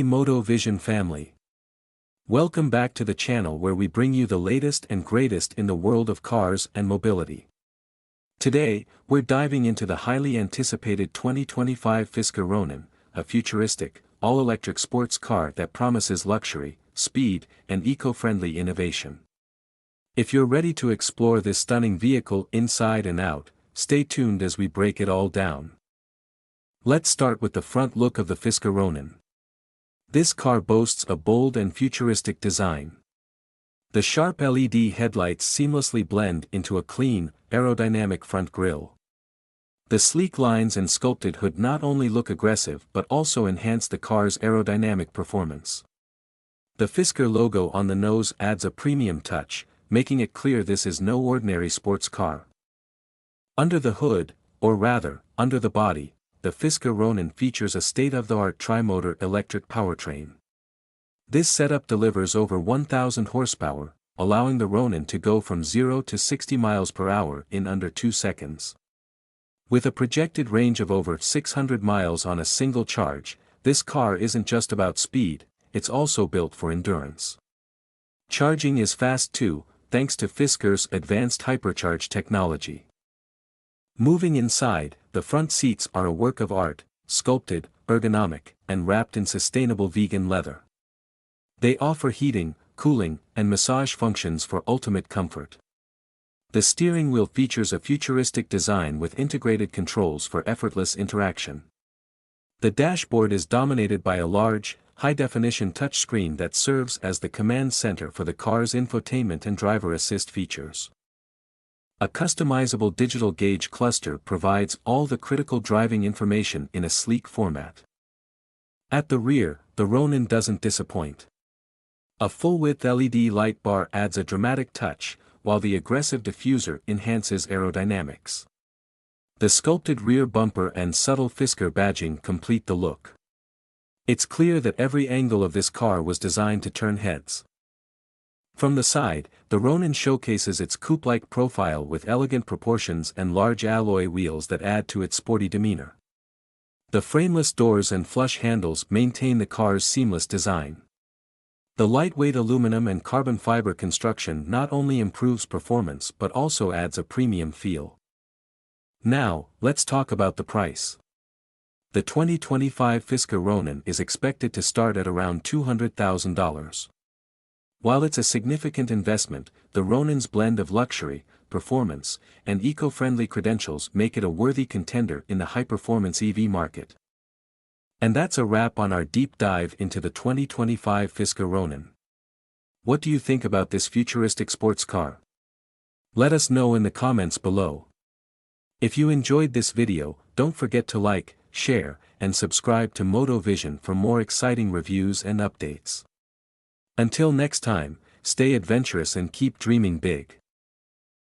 MotoVision family. Welcome back to the channel where we bring you the latest and greatest in the world of cars and mobility. Today, we're diving into the highly anticipated 2025 Fisker Ronin, a futuristic, all-electric sports car that promises luxury, speed, and eco-friendly innovation. If you're ready to explore this stunning vehicle inside and out, stay tuned as we break it all down. Let's start with the front look of the Fisker Ronin. This car boasts a bold and futuristic design. The sharp LED headlights seamlessly blend into a clean, aerodynamic front grille. The sleek lines and sculpted hood not only look aggressive but also enhance the car's aerodynamic performance. The Fisker logo on the nose adds a premium touch, making it clear this is no ordinary sports car. Under the hood, or rather, under the body, the Fisker Ronin features a state-of-the-art tri-motor electric powertrain. This setup delivers over 1,000 horsepower, allowing the Ronin to go from 0 to 60 miles per hour in under 2 seconds. With a projected range of over 600 miles on a single charge, this car isn't just about speed, it's also built for endurance. Charging is fast too, thanks to Fisker's advanced HyperCharge technology. Moving inside, the front seats are a work of art, sculpted, ergonomic, and wrapped in sustainable vegan leather. They offer heating, cooling, and massage functions for ultimate comfort. The steering wheel features a futuristic design with integrated controls for effortless interaction. The dashboard is dominated by a large, high-definition touchscreen that serves as the command center for the car's infotainment and driver assist features. A customizable digital gauge cluster provides all the critical driving information in a sleek format. At the rear, the Ronin doesn't disappoint. A full-width LED light bar adds a dramatic touch, while the aggressive diffuser enhances aerodynamics. The sculpted rear bumper and subtle Fisker badging complete the look. It's clear that every angle of this car was designed to turn heads. From the side, the Ronin showcases its coupe-like profile with elegant proportions and large alloy wheels that add to its sporty demeanor. The frameless doors and flush handles maintain the car's seamless design. The lightweight aluminum and carbon fiber construction not only improves performance but also adds a premium feel. Now, let's talk about the price. The 2025 Fisker Ronin is expected to start at around $200,000. While it's a significant investment, the Ronin's blend of luxury, performance, and eco-friendly credentials make it a worthy contender in the high-performance EV market. And that's a wrap on our deep dive into the 2025 Fisker Ronin. What do you think about this futuristic sports car? Let us know in the comments below. If you enjoyed this video, don't forget to like, share, and subscribe to MotoVision for more exciting reviews and updates. Until next time, stay adventurous and keep dreaming big.